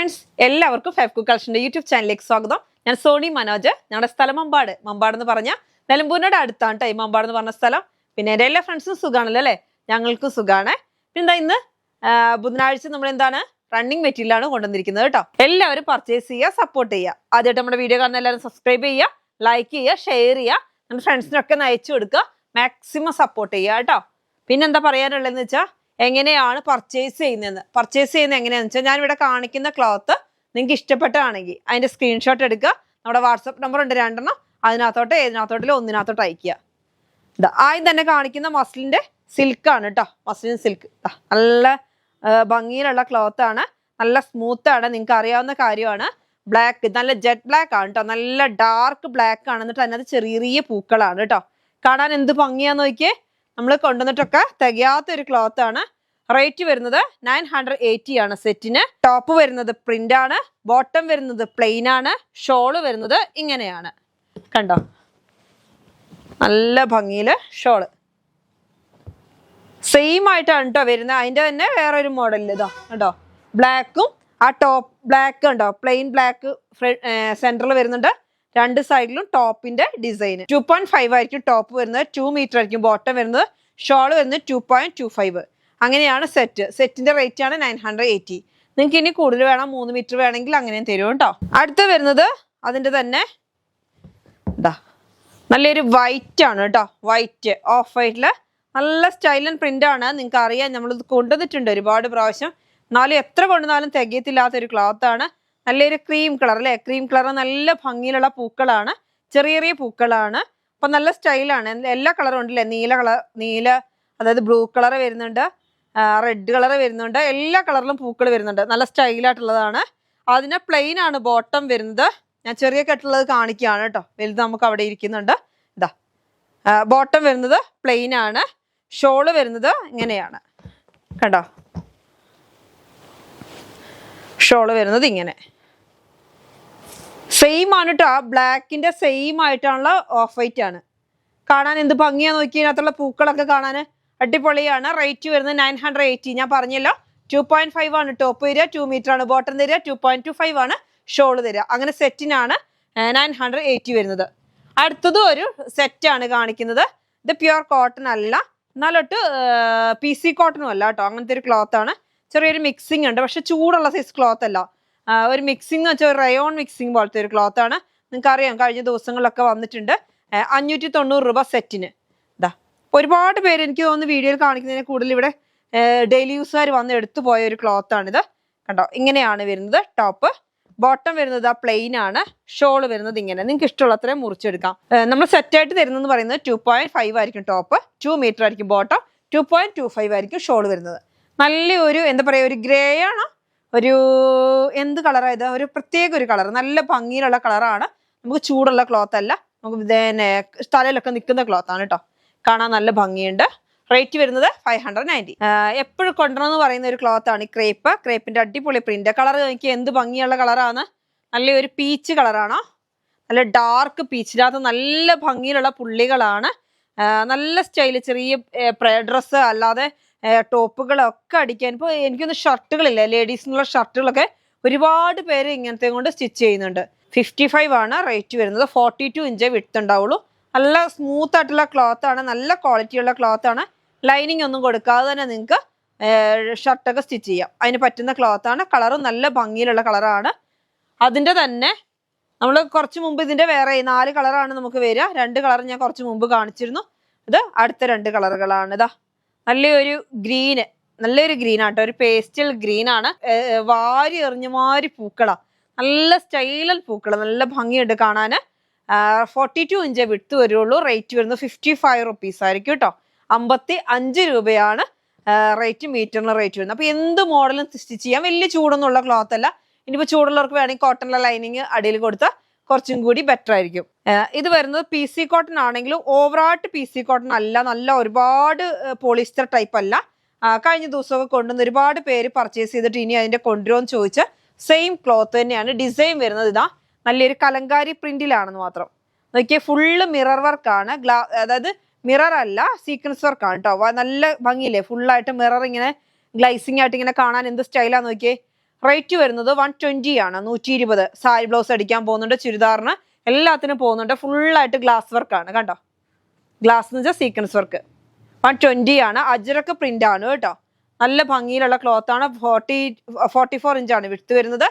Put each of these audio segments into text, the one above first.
Friends, എല്ലാവർക്കും five cook കളക്ഷൻ്റെ YouTube ചാനലിലേക്ക് സ്വാഗതം. ഞാൻ സോണി മനോജ്. ഞങ്ങളുടെ സ്ഥലം മമ്പാട്. മമ്പാട് എന്ന് പറഞ്ഞാൽ നിലമ്പൂരിനോട് അടുത്താണ് ടൈം മമ്പാട് എന്ന് പറഞ്ഞ സ്ഥലം. പിന്നെ എൻ്റെ എല്ലാ ഫ്രണ്ട്സും സുഖമാണല്ലോ അല്ലേ? ഞങ്ങൾക്കും സുഖമാണ്. പിന്നെ ഇന്ന് ബുധനാഴ്ച നമ്മൾ എന്താണ് റണ്ണിങ് മെറ്റീരിയലാണ് കൊണ്ടുവന്നിരിക്കുന്നത് കേട്ടോ. എല്ലാവരും പർച്ചേസ് ചെയ്യുക, സപ്പോർട്ട് ചെയ്യുക. ആദ്യമായിട്ട് നമ്മുടെ വീഡിയോ കാണുന്ന എല്ലാവരും സബ്സ്ക്രൈബ് ചെയ്യുക, ലൈക്ക് ചെയ്യുക, ഷെയർ ചെയ്യുക, നമ്മുടെ ഫ്രണ്ട്സിനൊക്കെ അയച്ചു കൊടുക്കുക. മാക്സിമം സപ്പോർട്ട് ചെയ്യുക കേട്ടോ. പിന്നെന്താ പറയാനുള്ളതെന്ന് വെച്ചാൽ എങ്ങനെയാണ് പർച്ചേസ് ചെയ്യുന്നത് എങ്ങനെയാണെന്ന് വെച്ചാൽ ഞാനിവിടെ കാണിക്കുന്ന ക്ലോത്ത് നിങ്ങൾക്ക് ഇഷ്ടപ്പെട്ടാണെങ്കിൽ അതിൻ്റെ സ്ക്രീൻഷോട്ട് എടുക്കുക. നമ്മുടെ വാട്സപ്പ് നമ്പർ ഉണ്ട് 2 അതിനകത്തോട്ട് ഏതിനകത്തോട്ടിലും ഒന്നിനകത്തോട്ട് അയക്കുക. ആദ്യം തന്നെ കാണിക്കുന്ന മസ്ലിൻ്റെ സിൽക്കാണ് കേട്ടോ. മസ്ലിൻ സിൽക്ക് നല്ല ഭംഗിയിലുള്ള ക്ലോത്താണ്, നല്ല സ്മൂത്താണ്, നിങ്ങൾക്ക് അറിയാവുന്ന കാര്യമാണ്. ബ്ലാക്ക് നല്ല ജെറ്റ് ബ്ലാക്ക് ആണ് കേട്ടോ, നല്ല ഡാർക്ക് ബ്ലാക്ക് ആണ്. എന്നിട്ട് അതിനകത്ത് ചെറിയ പൂക്കളാണ് കേട്ടോ. കാണാൻ എന്ത് ഭംഗിയാന്ന് നോക്കിയേ. നമ്മൾ കൊണ്ടുവന്നിട്ടൊക്കെ തികയാത്തൊരു ക്ലോത്ത് ആണ്. റേറ്റ് വരുന്നത് 980 ആണ് സെറ്റിന്. ടോപ്പ് വരുന്നത് പ്രിന്റ് ആണ്, ബോട്ടം വരുന്നത് പ്ലെയിൻ ആണ്, ഷോള് വരുന്നത് ഇങ്ങനെയാണ്. കണ്ടോ, നല്ല ഭംഗിയില് ഷോള് സെയിം ആയിട്ടാണ് കേട്ടോ വരുന്നത്. അതിന്റെ തന്നെ വേറൊരു മോഡൽ ഇതാ കേട്ടോ, ബ്ലാക്കും ആ ടോപ്പ് ബ്ലാക്ക് ഉണ്ടോ, പ്ലെയിൻ ബ്ലാക്ക് സെന്ററിൽ വരുന്നുണ്ട്. 2 സൈഡിലും ടോപ്പിന്റെ ഡിസൈൻ. 2.5 ആയിരിക്കും ടോപ്പ് വരുന്നത്, 2 മീറ്റർ ആയിരിക്കും ബോട്ടം വരുന്നത്, ഷോള് വരുന്നത് 2.25. അങ്ങനെയാണ് സെറ്റിന്റെ റേറ്റ് ആണ് 980. നിങ്ങൾക്ക് ഇനി കൂടുതൽ വേണം, 3 മീറ്റർ വേണമെങ്കിൽ അങ്ങനെയും തരും കേട്ടോ. അടുത്ത വരുന്നത് അതിന്റെ തന്നെ നല്ലൊരു വൈറ്റ് ആണ് കേട്ടോ. വൈറ്റ് ഓഫ് വൈറ്റില് നല്ല സ്റ്റൈൽ ആൻഡ് പ്രിന്റ് ആണ്. നിങ്ങൾക്ക് അറിയാം, നമ്മളിത് കൊണ്ടുവന്നിട്ടുണ്ട് ഒരുപാട് പ്രാവശ്യം. എന്നാലും എത്ര കൊണ്ടുവന്നാലും തികയത്തില്ലാത്തൊരു ക്ലോത്ത് ആണ്. നല്ലൊരു ക്രീം കളർ അല്ലേ, ക്രീം കളർ നല്ല ഭംഗിയിലുള്ള പൂക്കളാണ്, ചെറിയ ചെറിയ പൂക്കളാണ്. അപ്പൊ നല്ല സ്റ്റൈലാണ്. എല്ലാ കളറും ഉണ്ടല്ലേ, നീല അതായത് ബ്ലൂ കളർ വരുന്നുണ്ട്, റെഡ് കളർ വരുന്നുണ്ട്, എല്ലാ കളറിലും പൂക്കൾ വരുന്നുണ്ട്. നല്ല സ്റ്റൈലായിട്ടുള്ളതാണ്. അതിന് പ്ലെയിൻ ആണ് ബോട്ടം വരുന്നത്. ഞാൻ ചെറിയ കെട്ടുള്ളത് കാണിക്കുകയാണ് കേട്ടോ, വലുത് നമുക്ക് അവിടെ ഇരിക്കുന്നുണ്ട്. ഇതാ ബോട്ടം വരുന്നത് പ്ലെയിൻ ആണ്, ഷോള് വരുന്നത് ഇങ്ങനെയാണ് കണ്ടോ. ഷോള് വരുന്നത് ഇങ്ങനെ സെയിം ആണ് കേട്ടോ. ആ ബ്ലാക്കിന്റെ സെയിം ആയിട്ടാണുള്ള ഓഫ് വൈറ്റ് ആണ്. കാണാൻ എന്ത് ഭംഗിയാ നോക്കി, അതിനകത്തുള്ള പൂക്കളൊക്കെ കാണാൻ അടിപൊളിയാണ്. റേറ്റ് വരുന്നത് 980. ഞാൻ പറഞ്ഞല്ലോ 2.5 ആണ് ടോപ്പ് തരിക, 2 മീറ്റർ ആണ് ബോട്ടം തരിക, 2.25 ആണ് ഷോള് തരിക. അങ്ങനെ സെറ്റിനാണ് 980 വരുന്നത്. അടുത്തത് ഒരു സെറ്റാണ് കാണിക്കുന്നത്. ഇത് പ്യുവർ കോട്ടൺ അല്ല, എന്നാലൊട്ട് PC കോട്ടണും അല്ല കേട്ടോ. അങ്ങനത്തെ ഒരു ക്ലോത്ത് ആണ്. ചെറിയൊരു മിക്സിംഗ് ഉണ്ട്, പക്ഷെ ചൂടുള്ള സൈസ് ക്ലോത്ത് അല്ല. ഒരു മിക്സിംഗ് എന്ന് വെച്ചാൽ ഒരു റയോൺ മിക്സിംഗ് പോലത്തെ ഒരു ക്ലോത്ത് ആണ്. നിങ്ങൾക്ക് അറിയാം, കഴിഞ്ഞ ദിവസങ്ങളിലൊക്കെ വന്നിട്ടുണ്ട്. 590 രൂപ സെറ്റിന്. ഒരുപാട് പേര് എനിക്ക് തോന്നുന്നു വീഡിയോയിൽ കാണിക്കുന്നതിന് കൂടുതൽ ഇവിടെ ഡെയിലി യൂസുകാർ വന്ന് എടുത്തു പോയ ഒരു ക്ലോത്ത് ആണിത്. കണ്ടോ, ഇങ്ങനെയാണ് വരുന്നത്. ടോപ്പ് ബോട്ടം വരുന്നത് ആ പ്ലെയിൻ ആണ്, ഷോള് വരുന്നത് ഇങ്ങനെ. നിങ്ങൾക്ക് ഇഷ്ടമുള്ള അത്രയും മുറിച്ചെടുക്കാം. നമ്മൾ സെറ്റായിട്ട് തരുന്നതെന്ന് പറയുന്നത് 2.5 ആയിരിക്കും ടോപ്പ്, 2 മീറ്റർ ആയിരിക്കും ബോട്ടം, 2.25 ആയിരിക്കും ഷോള് വരുന്നത്. നല്ലൊരു എന്താ പറയുക, ഒരു ഗ്രേ ആണ്, ഒരു എന്ത് കളറാണ് ഇത്, ഒരു പ്രത്യേക ഒരു കളർ, നല്ല ഭംഗിയിലുള്ള കളറാണ്. നമുക്ക് ചൂടുള്ള ക്ലോത്ത് അല്ല, നമുക്ക് പിന്നെ തലയിലൊക്കെ നിൽക്കുന്ന ക്ലോത്ത് ആണ് കേട്ടോ. കാണാൻ നല്ല ഭംഗിയുണ്ട്. റേറ്റ് വരുന്നത് 590. എപ്പോഴും കൊണ്ടുവരണം എന്ന് പറയുന്ന ഒരു ക്ലോത്ത് ആണ് ഈ ക്രേപ്പിന്റെ അടിപൊളി പ്രിന്റ്. കളർ എനിക്ക് എന്ത് ഭംഗിയുള്ള കളറാണ്, നല്ലൊരു പീച്ച് കളറാണോ, നല്ല ഡാർക്ക് പീച്ചിനകത്ത് നല്ല ഭംഗിയിലുള്ള പുള്ളികളാണ്. നല്ല സ്റ്റൈല്, ചെറിയ ഡ്രസ്സ് അല്ലാതെ ടോപ്പുകളൊക്കെ അടിക്കാൻ. ഇപ്പോൾ എനിക്കൊന്ന് ഷർട്ടുകളില്ല, ലേഡീസിനുള്ള ഷർട്ടുകളൊക്കെ ഒരുപാട് പേര് ഇങ്ങനത്തെ കൊണ്ട് സ്റ്റിച്ച് ചെയ്യുന്നുണ്ട്. 55 ആണ് റേറ്റ് വരുന്നത്. 42 ഇഞ്ച് വിഡ്ത്ത് ഉണ്ടാവുള്ളൂ. നല്ല സ്മൂത്ത് ആയിട്ടുള്ള ക്ലോത്ത് ആണ്, നല്ല ക്വാളിറ്റിയുള്ള ക്ലോത്ത് ആണ്. ലൈനിങ് ഒന്നും കൊടുക്കാതെ തന്നെ നിങ്ങൾക്ക് ഷർട്ടൊക്കെ സ്റ്റിച്ച് ചെയ്യാം, അതിന് പറ്റുന്ന ക്ലോത്ത് ആണ്. കളറും നല്ല ഭംഗിയിലുള്ള കളറാണ്. അതിൻ്റെ തന്നെ നമ്മൾ കുറച്ച് മുമ്പ് ഇതിൻ്റെ വേറെ 4 കളറാണ് നമുക്ക് വരിക. 2 കളർ ഞാൻ കുറച്ച് മുമ്പ് കാണിച്ചിരുന്നു. ഇത് അടുത്ത 2 കളറുകളാണ്. ഇതാ നല്ലൊരു ഗ്രീന്, നല്ലൊരു ഗ്രീൻ ആട്ടോ, ഒരു പേസ്റ്റൽ ഗ്രീൻ ആണ്. വാരി എറിഞ്ഞ മാതിരി പൂക്കളാ, നല്ല സ്റ്റൈലൽ പൂക്കൾ, നല്ല ഭംഗിയുണ്ട് കാണാൻ. 42 ഇഞ്ച് വിട്ട് വരുള്ളൂ. റേറ്റ് വരുന്നത് 55 റുപ്പീസ് ആയിരിക്കും കേട്ടോ. 55 രൂപയാണ് റേറ്റ്, മീറ്ററിന് റേറ്റ് വരുന്നത്. അപ്പോൾ എന്ത് മോഡലും സ്റ്റിച്ച് ചെയ്യാം. വലിയ ചൂടൊന്നുള്ള ക്ലോത്ത് അല്ല. ഇനിയിപ്പോൾ ചൂടുള്ളവർക്ക് വേണമെങ്കിൽ കോട്ടണിലെ ലൈനിങ് അടിയിൽ കൊടുത്താൽ കുറച്ചും കൂടി ബെറ്റർ ആയിരിക്കും. ഇത് വരുന്നത് PC കോട്ടൺ ആണെങ്കിലും ഓവറായിട്ട് PC കോട്ടൺ അല്ല, നല്ല ഒരുപാട് പോളിസ്റ്റർ ടൈപ്പ് അല്ല. കഴിഞ്ഞ ദിവസമൊക്കെ കൊണ്ടുവന്ന് ഒരുപാട് പേര് പർച്ചേസ് ചെയ്തിട്ട് ഇനി അതിൻ്റെ കൊണ്ടുവരുമെന്ന് ചോദിച്ച് സെയിം ക്ലോത്ത് തന്നെയാണ്. ഡിസൈൻ വരുന്നത് ഇതാ നല്ലൊരു കലങ്കാരി പ്രിന്റിലാണെന്ന് മാത്രം. നോക്കിയാൽ ഫുള്ള് മിറർ വർക്കാണ്. അതായത് മിറർ അല്ല, സീക്വൻസ് വർക്കാണ് കേട്ടോ. നല്ല ഭംഗിയില്ലേ, ഫുള്ളായിട്ട് മിറർ ഇങ്ങനെ ഗ്ലൈസിങ് ആയിട്ട് ഇങ്ങനെ കാണാൻ എന്ത് സ്റ്റൈലാന്ന് നോക്കിയേ. റേറ്റ് വരുന്നത് 120 ആണ്, 120. സാരി ബ്ലൗസ് അടിക്കാൻ പോകുന്നുണ്ട്, ചുരിദാറിന് എല്ലാത്തിനും പോകുന്നുണ്ട്. ഫുള്ളായിട്ട് ഗ്ലാസ് വർക്കാണ് കണ്ടോ. ഗ്ലാസ് എന്ന് വെച്ചാൽ സീക്വൻസ് വർക്ക്. 120 ആണ്. അജ്രക്ക് പ്രിന്റ് ആണ് കേട്ടോ. നല്ല ഭംഗിയിലുള്ള ക്ലോത്ത് ആണ്. 44 ഇഞ്ചാണ് വിടുത്ത് വരുന്നത്.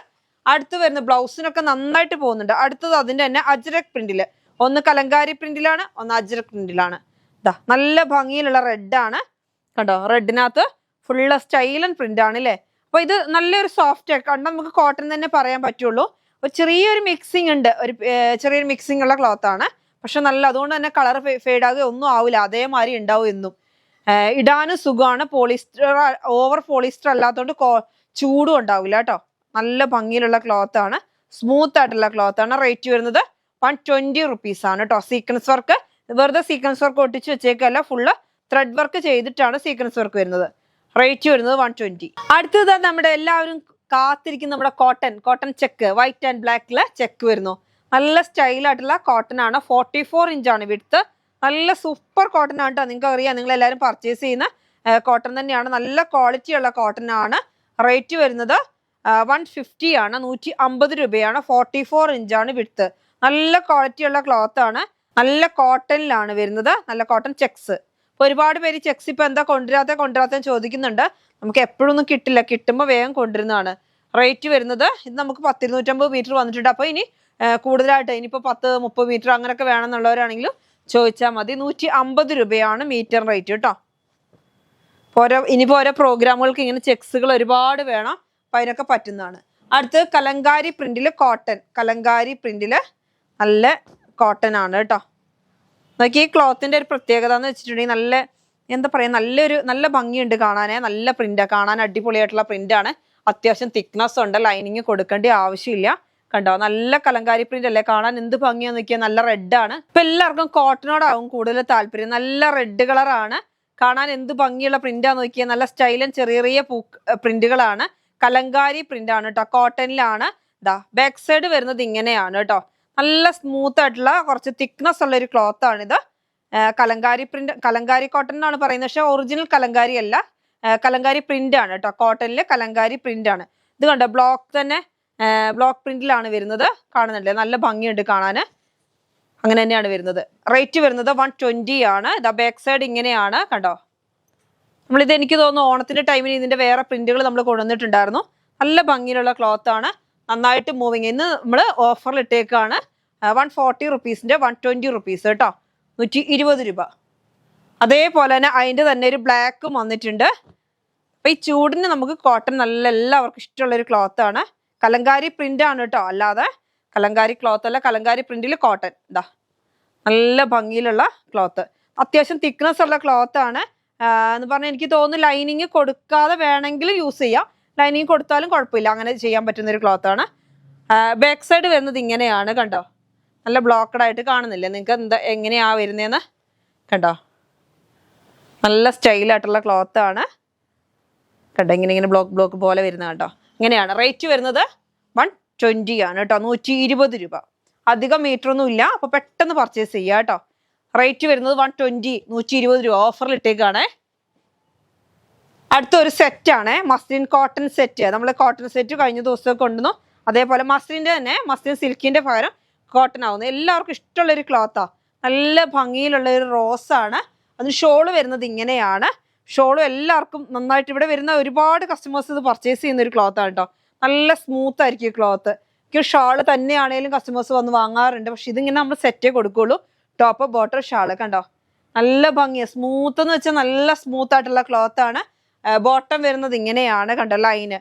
അടുത്ത് വരുന്ന ബ്ലൗസിനൊക്കെ നന്നായിട്ട് പോകുന്നുണ്ട്. അടുത്തത് അതിന്റെ തന്നെ അജ്രക് പ്രിന്റില്, ഒന്ന് കലങ്കാരി പ്രിന്റിലാണ്, ഒന്ന് അജ്രക് പ്രിന്റിലാണ്. ഇതാ നല്ല ഭംഗിയിലുള്ള റെഡ് ആണ് കണ്ടോ. റെഡിനകത്ത് ഫുള്ള് സ്റ്റൈലൻ പ്രിന്റ് ആണ് അല്ലേ. അപ്പൊ ഇത് നല്ലൊരു സോഫ്റ്റ് കണ്ടാൽ നമുക്ക് കോട്ടൺ തന്നെ പറയാൻ പറ്റുള്ളൂ. ഒരു ചെറിയൊരു മിക്സിംഗ് ഉണ്ട്, ഒരു ചെറിയൊരു മിക്സിംഗ് ഉള്ള ക്ലോത്ത് ആണ്. പക്ഷെ നല്ല, അതുകൊണ്ട് തന്നെ കളർ ഫെയ്ഡ് ആകുക ഒന്നും ആവില്ല, അതേമാതിരി ഉണ്ടാവും എന്നും. ഇടാനും സുഖമാണ്. പോളിസ്റ്റർ, ഓവർ പോളിസ്റ്റർ അല്ലാത്തതുകൊണ്ട് ചൂടും ഉണ്ടാവില്ല കേട്ടോ. നല്ല ഭംഗിയിലുള്ള ക്ലോത്ത് ആണ്, സ്മൂത്ത് ആയിട്ടുള്ള ക്ലോത്ത് ആണ്. റേറ്റ് വരുന്നത് 120 റുപ്പീസ് ആണ് കേട്ടോ. സീക്വൻസ് വർക്ക്, വെറുതെ സീക്വൻസ് വർക്ക് ഒട്ടിച്ച് വെച്ചേക്കല്ല, ഫുള്ള് ത്രെഡ് വർക്ക് ചെയ്തിട്ടാണ് സീക്വൻസ് വർക്ക് വരുന്നത്. റേറ്റ് വരുന്നത് 120. അടുത്തത് നമ്മുടെ എല്ലാവരും കാത്തിരിക്കുന്ന നമ്മുടെ കോട്ടൺ ചെക്ക്, വൈറ്റ് ആൻഡ് ബ്ലാക്കിലെ ചെക്ക് വരുന്നു. നല്ല സ്റ്റൈലായിട്ടുള്ള കോട്ടൺ ആണ്. 44 ഇഞ്ചാണ് വിഡ്ത്ത്. നല്ല സൂപ്പർ കോട്ടൺ ആണ് കേട്ടോ. നിങ്ങൾക്ക് അറിയാം, നിങ്ങൾ എല്ലാവരും പർച്ചേസ് ചെയ്യുന്ന കോട്ടൺ തന്നെയാണ്. നല്ല ക്വാളിറ്റി ഉള്ള കോട്ടൺ ആണ്. റേറ്റ് വരുന്നത് 150 ആണ്, 150 രൂപയാണ്. 44 ഇഞ്ചാണ് വിഡ്ത്ത്. നല്ല ക്വാളിറ്റി ഉള്ള ക്ലോത്ത് ആണ്. നല്ല കോട്ടണിലാണ് വരുന്നത്. നല്ല കോട്ടൺ ചെക്സ്. ഒരുപാട് പേര് ചെക്സ് ഇപ്പൊ എന്താ കൊണ്ടുവരാത്ത ചോദിക്കുന്നുണ്ട്. നമുക്ക് എപ്പോഴും ഒന്നും കിട്ടില്ല, കിട്ടുമ്പോൾ വേഗം കൊണ്ടുവരുന്നതാണ്. റേറ്റ് വരുന്നത്, ഇത് നമുക്ക് 10-250 മീറ്റർ വന്നിട്ടുണ്ട്. അപ്പൊ ഇനി കൂടുതലായിട്ട് ഇനിയിപ്പോ 10-30 മീറ്റർ അങ്ങനെയൊക്കെ വേണമെന്നുള്ളവരാണെങ്കിലും ചോദിച്ചാൽ മതി. 150 രൂപയാണ് മീറ്റർ റേറ്റ് കേട്ടോ. ഇനിയിപ്പോ ഓരോ പ്രോഗ്രാമുകൾക്ക് ഇങ്ങനെ ചെക്സുകൾ ഒരുപാട് വേണം, അപ്പൊ അതിനൊക്കെ പറ്റുന്നതാണ്. അടുത്ത് കലങ്കാരി പ്രിന്റില് കോട്ടൺ. കലങ്കാരി പ്രിന്റില് നല്ല കോട്ടൺ ആണ് കേട്ടോ. നോക്കി, ഈ ക്ലോത്തിന്റെ ഒരു പ്രത്യേകത എന്ന് വെച്ചിട്ടുണ്ടെങ്കിൽ നല്ല, എന്താ പറയാ, നല്ല ഭംഗിയുണ്ട് കാണാനേ. നല്ല പ്രിന്റാണ്, കാണാൻ അടിപൊളിയായിട്ടുള്ള പ്രിന്റാണ്. അത്യാവശ്യം തിക്നെസ് ഉണ്ട്, ലൈനിങ് കൊടുക്കേണ്ട ആവശ്യമില്ല കണ്ടോ. നല്ല കലങ്കാരി പ്രിന്റ് അല്ലേ, കാണാൻ എന്ത് ഭംഗിയാന്ന് നോക്കിയാൽ. നല്ല റെഡ് ആണ്. ഇപ്പൊ എല്ലാവർക്കും കോട്ടനോടാവും കൂടുതൽ താല്പര്യം. നല്ല റെഡ് കളറാണ്, കാണാൻ എന്ത് ഭംഗിയുള്ള പ്രിന്റാന്ന് നോക്കിയാൽ. നല്ല സ്റ്റൈലൻ ചെറിയ ചെറിയ പ്രിന്റുകളാണ്. കലങ്കാരി പ്രിന്റ് ആണ് കേട്ടോ. കോട്ടണിലാണ്. ബാക്ക് സൈഡ് വരുന്നത് ഇങ്ങനെയാണ് കേട്ടോ. നല്ല സ്മൂത്ത് ആയിട്ടുള്ള കുറച്ച് തിക്നെസ് ഉള്ള ഒരു ക്ലോത്ത് ആണിത്. കലങ്കാരി പ്രിന്റ്, കലങ്കാരി കോട്ടൺ എന്നാണ് പറയുന്നത്, പക്ഷെ ഒറിജിനൽ കലങ്കാരി അല്ല, കലങ്കാരി പ്രിന്റ് ആണ് കേട്ടോ. കോട്ടണില് കലങ്കാരി പ്രിന്റ് ആണ്. ഇത് കണ്ടോ, ബ്ലോക്ക് പ്രിന്റിലാണ് വരുന്നത്. കാണുന്നുണ്ടല്ലേ, നല്ല ഭംഗിയുണ്ട് കാണാന്. അങ്ങനെ തന്നെയാണ് വരുന്നത്. റേറ്റ് വരുന്നത് 120 ആണ്. ബാക്ക് സൈഡ് ഇങ്ങനെയാണ് കണ്ടോ. നമ്മളിത് എനിക്ക് തോന്നുന്നു ഓണത്തിന്റെ ടൈമിന് ഇതിന്റെ വേറെ പ്രിന്റുകൾ നമ്മൾ കൊണ്ടുവന്നിട്ടുണ്ടായിരുന്നു. നല്ല ഭംഗിയിലുള്ള ക്ലോത്ത് ആണ്, നന്നായിട്ട് മൂവിങ്. ഇന്ന് നമ്മൾ ഓഫറിൽ ഇട്ടേക്കാണ്. 140 റുപ്പീസിന്റെ 120 റുപ്പീസ് കേട്ടോ. 120 രൂപ. അതേപോലെ തന്നെ അതിന്റെ തന്നെ ഒരു ബ്ലാക്കും വന്നിട്ടുണ്ട്. അപ്പൊ ഈ ചൂടിന് നമുക്ക് കോട്ടൺ നല്ല എല്ലാവർക്കും ഇഷ്ടമുള്ള ഒരു ക്ലോത്ത് ആണ്. കലങ്കാരി പ്രിന്റ് ആണ് കേട്ടോ, അല്ലാതെ കലങ്കാരി ക്ലോത്ത് അല്ല. കലങ്കാരി പ്രിന്റിൽ കോട്ടൺ. നല്ല ഭംഗിയിലുള്ള ക്ലോത്ത്, അത്യാവശ്യം തിക്നെസ് ഉള്ള ക്ലോത്ത് ആണ്. എന്ന് പറഞ്ഞാൽ എനിക്ക് തോന്നുന്നു ലൈനിങ് കൊടുക്കാതെ വേണമെങ്കിൽ യൂസ് ചെയ്യാം, ലൈനിങ് കൊടുത്താലും കുഴപ്പമില്ല, അങ്ങനെ ചെയ്യാൻ പറ്റുന്ന ഒരു ക്ലോത്ത് ആണ്. ബാക്ക് സൈഡ് വരുന്നത് ഇങ്ങനെയാണ് കണ്ടോ. നല്ല ബ്ലോക്കഡ് ആയിട്ട് കാണുന്നില്ലേ നിങ്ങൾക്ക്, എങ്ങനെയാ വരുന്നതെന്ന് കണ്ടോ. നല്ല സ്റ്റൈലായിട്ടുള്ള ക്ലോത്ത് ആണ് കണ്ടോ. ഇങ്ങനെ ബ്ലോക്ക് പോലെ വരുന്ന കണ്ടോ. ഇങ്ങനെയാണ്. റേറ്റ് വരുന്നത് 120 ആണ് കേട്ടോ. 120 രൂപ. അധികം മീറ്റർ ഒന്നും ഇല്ല, അപ്പൊ പെട്ടെന്ന് പർച്ചേസ് ചെയ്യാം കേട്ടോ. റേറ്റ് വരുന്നത് 120, 120 രൂപ ഓഫറിൽ ഇട്ടേക്കാണേ. അടുത്ത ഒരു സെറ്റ് ആണ്, മസ്ലിൻ കോട്ടൺ സെറ്റ്. നമ്മൾ കോട്ടൺ സെറ്റ് കഴിഞ്ഞ ദിവസം കൊണ്ടുവന്നു. അതേപോലെ മസ്ലിന്റെ തന്നെ, മസ്ലിൻ സിൽക്കിന്റെ പകരം കോട്ടൺ ആവുന്നു. എല്ലാവർക്കും ഇഷ്ടമുള്ള ഒരു ക്ലോത്താ. നല്ല ഭംഗിയിലുള്ള ഒരു റോസ് ആണ്. അതിന് ഷോള് വരുന്നത് ഇങ്ങനെയാണ്. ഷോളും എല്ലാവർക്കും നന്നായിട്ട്, ഇവിടെ വരുന്ന ഒരുപാട് കസ്റ്റമേഴ്സ് ഇത് പർച്ചേസ് ചെയ്യുന്ന ഒരു ക്ലോത്ത് ആണ് കേട്ടോ. നല്ല സ്മൂത്ത് ആയിരിക്കും ക്ലോത്ത്. ഷാള് തന്നെയാണേലും കസ്റ്റമേഴ്സ് വന്ന് വാങ്ങാറുണ്ട്, പക്ഷെ ഇതിങ്ങനെ നമ്മൾ സെറ്റേ കൊടുക്കുള്ളൂ. ടോപ്പ് ബോട്ടം ഷാള് കണ്ടോ. നല്ല ഭംഗിയാണ്. സ്മൂത്ത് എന്ന് വെച്ചാൽ നല്ല സ്മൂത്ത് ആയിട്ടുള്ള ക്ലോത്ത് ആണ്. ബോട്ടം വരുന്നത് ഇങ്ങനെയാണ് കണ്ടോ, ലൈന്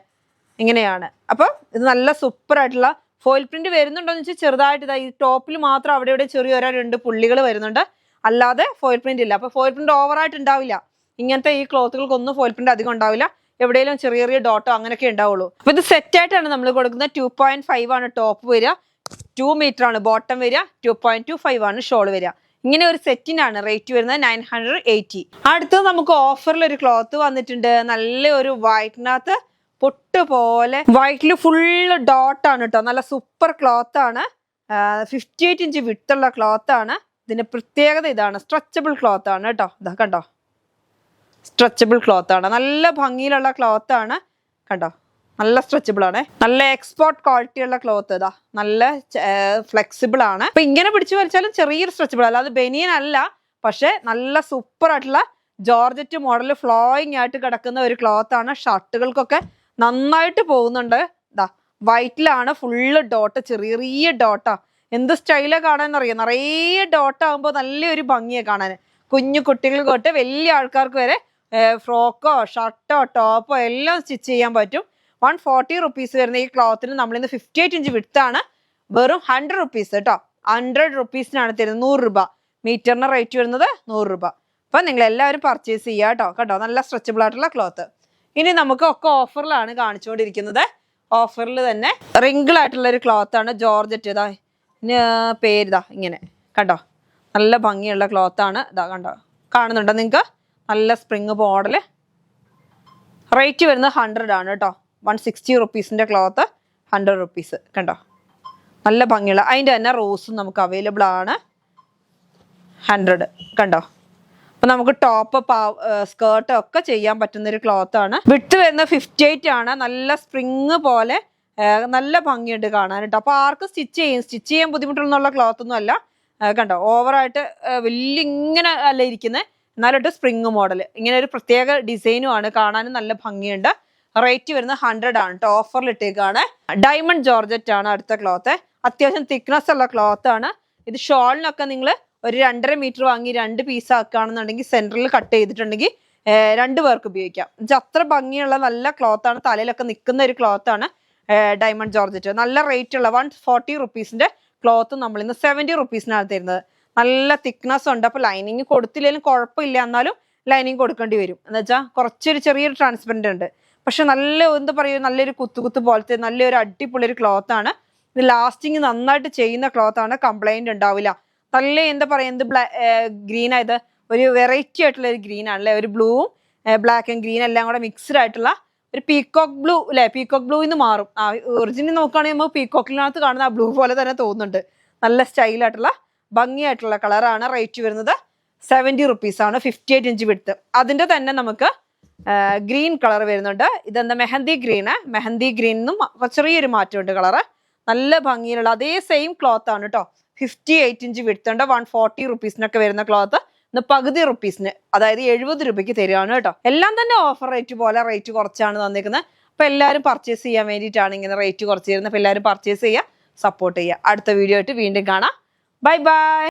ഇങ്ങനെയാണ്. അപ്പം ഇത് നല്ല സൂപ്പർ ആയിട്ടുള്ള ഫോയിൽ പ്രിന്റ് വരുന്നുണ്ടോന്ന് വെച്ചാൽ ചെറുതായിട്ട് ഈ ടോപ്പിൽ മാത്രം അവിടെ ഇവിടെ ചെറിയ 2 പുള്ളികൾ വരുന്നുണ്ട്, അല്ലാതെ ഫോയിൽ പ്രിന്റ് ഇല്ല. അപ്പൊ ഫോയിൽ പ്രിന്റ് ഓവറായിട്ട് ഉണ്ടാവില്ല. ഇങ്ങനത്തെ ഈ ക്ലോത്തുകൾക്കൊന്നും ഫോയിൽ പ്രിന്റ് അധികം ഉണ്ടാവില്ല. എവിടെയെങ്കിലും ചെറിയ ചെറിയ ഡോട്ടോ അങ്ങനെയൊക്കെ ഉണ്ടാവുള്ളൂ. അപ്പൊ ഇത് സെറ്റ് ആയിട്ടാണ് നമ്മൾ കൊടുക്കുന്നത്. 2.5 ആണ് ടോപ്പ് വരിക, 2 മീറ്റർ ആണ് ബോട്ടം വരിക, 2.25 ആണ് ഷോൾ വരിക. ഇങ്ങനെ ഒരു സെറ്റിനാണ് റേറ്റ് വരുന്നത് 980. അടുത്തത് നമുക്ക് ഓഫറിൽ ഒരു ക്ലോത്ത് വന്നിട്ടുണ്ട്. നല്ല ഒരു വൈറ്റിനകത്ത് പൊട്ട് പോലെ, വൈറ്റിൽ ഫുള്ള് ഡോട്ട് ആണ് കേട്ടോ. നല്ല സൂപ്പർ ക്ലോത്ത് ആണ്. 58 ഇഞ്ച് വിട്ടുള്ള ക്ലോത്ത് ആണ്. ഇതിന്റെ പ്രത്യേകത ഇതാണ്, സ്ട്രെച്ചബിൾ ക്ലോത്ത് ആണ് കേട്ടോ. ഇതാ കണ്ടോ, സ്ട്രെച്ചബിൾ ക്ലോത്ത് ആണ്. നല്ല ഭംഗിയിലുള്ള ക്ലോത്ത് ആണ് കണ്ടോ. നല്ല സ്ട്രെച്ചബിൾ ആണ്, നല്ല എക്സ്പോർട്ട് ക്വാളിറ്റി ഉള്ള ക്ലോത്ത്. ഇതാ നല്ല ഫ്ലെക്സിബിൾ ആണ്. അപ്പൊ ഇങ്ങനെ പിടിച്ചു വലിച്ചാലും ചെറിയൊരു സ്ട്രെച്ചബിൾ അല്ല, അത് ബനിയൻ അല്ല, പക്ഷെ നല്ല സൂപ്പർ ആയിട്ടുള്ള ജോർജറ്റ് മോഡൽ ഫ്ലോയിങ് ആയിട്ട് കിടക്കുന്ന ഒരു ക്ലോത്ത് ആണ്. ഷർട്ടുകൾക്കൊക്കെ നന്നായിട്ട് പോകുന്നുണ്ട്. ഇതാ വൈറ്റിലാണ് ഫുള്ള് ഡോട്ട്, ചെറിയ ഡോട്ടാ. എന്ത് സ്റ്റൈലാണ് കാണാന്നറിയാം. നിറയെ ഡോട്ട് ആകുമ്പോൾ നല്ലൊരു ഭംഗിയാണ് കാണാൻ. കുഞ്ഞു കുട്ടികൾ തൊട്ട് വലിയ ആൾക്കാർക്ക് വരെ ഫ്രോക്കോ ഷർട്ടോ ടോപ്പോ എല്ലാം സ്റ്റിച്ച് ചെയ്യാൻ പറ്റും. 140 റുപ്പീസ് വരുന്ന ഈ ക്ലോത്തിന് നമ്മളിന്ന് 58 ഇഞ്ച് വിട്താണ്, വെറും 100 റുപ്പീസ് കേട്ടോ. 100 റുപ്പീസിനാണ് തരുന്നത്. 100 രൂപ മീറ്ററിന് റേറ്റ് വരുന്നത്, 100 രൂപ. അപ്പൊ നിങ്ങൾ എല്ലാവരും പർച്ചേസ് ചെയ്യുക കേട്ടോ. കേട്ടോ നല്ല സ്ട്രെച്ചബിൾ ആയിട്ടുള്ള ക്ലോത്ത്. ഇനി നമുക്ക് ഒക്കെ ഓഫറിലാണ് കാണിച്ചുകൊണ്ടിരിക്കുന്നത്. ഓഫറിൽ തന്നെ റിങ്കിൾ ആയിട്ടുള്ള ഒരു ക്ലോത്ത് ആണ്, ജോർജറ്റ്. ഇതാ പേരിതാ ഇങ്ങനെ കണ്ടോ, നല്ല ഭംഗിയുള്ള ക്ലോത്ത് ആണ്. ഇതാ കണ്ടോ, കാണുന്നുണ്ടോ നിങ്ങൾക്ക്? നല്ല സ്പ്രിങ് മോഡല്. റേറ്റ് വരുന്നത് 100 ആണ് കേട്ടോ. 160 റുപ്പീസിന്റെ ക്ലോത്ത് 100 റുപ്പീസ്. കണ്ടോ നല്ല ഭംഗിയുള്ള, അതിൻ്റെ തന്നെ റോസും നമുക്ക് അവൈലബിൾ ആണ്. 100 കണ്ടോ. അപ്പൊ നമുക്ക് ടോപ്പ് സ്കേർട്ട് ഒക്കെ ചെയ്യാൻ പറ്റുന്ന ഒരു ക്ലോത്ത് ആണ്. വിട്ട് വരുന്നത് 58 ആണ്. നല്ല സ്പ്രിങ് പോലെ നല്ല ഭംഗിയുണ്ട് കാണാൻ കേട്ടോ. അപ്പൊ ആർക്ക് സ്റ്റിച്ച് ചെയ്യാൻ ബുദ്ധിമുട്ടുള്ള ക്ലോത്ത് ഒന്നും അല്ല. കണ്ടോ ഓവറായിട്ട് വലിയ ഇങ്ങനെ അല്ല ഇരിക്കുന്നത്, എന്നാലിട്ട് സ്പ്രിങ് മോഡൽ ഇങ്ങനെ ഒരു പ്രത്യേക ഡിസൈനും ആണ്, കാണാനും നല്ല ഭംഗിയുണ്ട്. റേറ്റ് വരുന്നത് 100 ആണ് കേട്ടോ. ഓഫറിൽ ഇട്ടേക്കാണ്. ഡയമണ്ട് ജോർജറ്റ് ആണ് അടുത്ത ക്ലോത്ത്. അത്യാവശ്യം തിക്നെസ് ഉള്ള ക്ലോത്ത് ആണ്. ഇത് ഷോളിനൊക്കെ നിങ്ങൾ ഒരു 2.5 മീറ്റർ വാങ്ങി 2 പീസ് ആക്കുകയാണെന്നുണ്ടെങ്കിൽ സെൻറ്ററിൽ കട്ട് ചെയ്തിട്ടുണ്ടെങ്കിൽ 2 പേർക്ക് ഉപയോഗിക്കാം. ഇത് അത്ര ഭംഗിയുള്ള നല്ല ക്ലോത്ത് ആണ്, തലയിലൊക്കെ നിൽക്കുന്ന ഒരു ക്ലോത്ത് ആണ് ഡയമണ്ട് ജോർജറ്റ്. നല്ല റേറ്റ് ഉള്ള 140 റുപ്പീസിന്റെ ക്ലോത്ത് നമ്മൾ ഇന്ന് 70 റുപ്പീസിനാണ് തരുന്നത്. നല്ല തിക്നെസ് ഉണ്ട്. അപ്പൊ ലൈനിങ് കൊടുത്തില്ലെങ്കിലും കുഴപ്പമില്ല, എന്നാലും ലൈനിങ് കൊടുക്കേണ്ടി വരും. എന്ന് വെച്ചാൽ കുറച്ചൊരു ചെറിയൊരു ട്രാൻസ്പെറൻറ്റ് ഉണ്ട്, പക്ഷെ നല്ല എന്താ പറയുക, നല്ലൊരു കുത്തുകുത്ത് പോലത്തെ നല്ലൊരു അടിപൊളി ഒരു ക്ലോത്ത് ആണ്. ഇത് ലാസ്റ്റിങ് നന്നായിട്ട് ചെയ്യുന്ന ക്ലോത്ത് ആണ്, കംപ്ലൈന്റ് ഉണ്ടാവില്ല. നല്ല എന്താ പറയുക, എന്ത് ഗ്രീൻ ആയത് ഒരു വെറൈറ്റി ആയിട്ടുള്ള ഒരു ഗ്രീൻ ആണല്ലേ. ഒരു ബ്ലൂവും ബ്ലാക്ക് ആൻഡ് ഗ്രീൻ എല്ലാം കൂടെ മിക്സ്ഡ് ആയിട്ടുള്ള ഒരു പീകോക്ക് ബ്ലൂ അല്ലെ. പീകോക്ക് ബ്ലൂന്ന് മാറും. ഒറിജിനൽ നോക്കുകയാണെങ്കിൽ നമുക്ക് പീകോക്കിനകത്ത് കാണുന്ന ആ ബ്ലൂ പോലെ തന്നെ തോന്നുന്നുണ്ട്. നല്ല സ്റ്റൈലായിട്ടുള്ള ഭംഗിയായിട്ടുള്ള കളറാണ്. റേറ്റ് വരുന്നത് 70 റുപ്പീസ് ആണ്. 58 ഇഞ്ച് വിടുത്ത്. അതിന്റെ തന്നെ നമുക്ക് ഗ്രീൻ കളർ വരുന്നുണ്ട്. ഇതെന്താ മെഹന്തി ഗ്രീന്. മെഹന്തി ഗ്രീനും ചെറിയൊരു മാറ്റമുണ്ട് കളറ്. നല്ല ഭംഗിയിലുള്ള അതേ സെയിം ക്ലോത്ത് ആണ് കേട്ടോ. 58 ഇഞ്ച് വിടുത്തുണ്ട്. 140 റുപ്പീസിനൊക്കെ വരുന്ന ക്ലോത്ത് ഇന്ന് പകുതി റുപ്പീസിന്, അതായത് 70 രൂപയ്ക്ക് തരികയാണ് കേട്ടോ. എല്ലാം തന്നെ ഓഫർ റേറ്റ് പോലെ റേറ്റ് കുറച്ചാണ് തന്നിരിക്കുന്നത്. അപ്പൊ എല്ലാവരും പർച്ചേസ് ചെയ്യാൻ വേണ്ടിയിട്ടാണ് ഇങ്ങനെ റേറ്റ് കുറച്ച് തരുന്നത്. അപ്പൊ എല്ലാവരും പർച്ചേസ് ചെയ്യുക, സപ്പോർട്ട് ചെയ്യുക. അടുത്ത വീഡിയോ ആയിട്ട് വീണ്ടും കാണാം. Bye bye.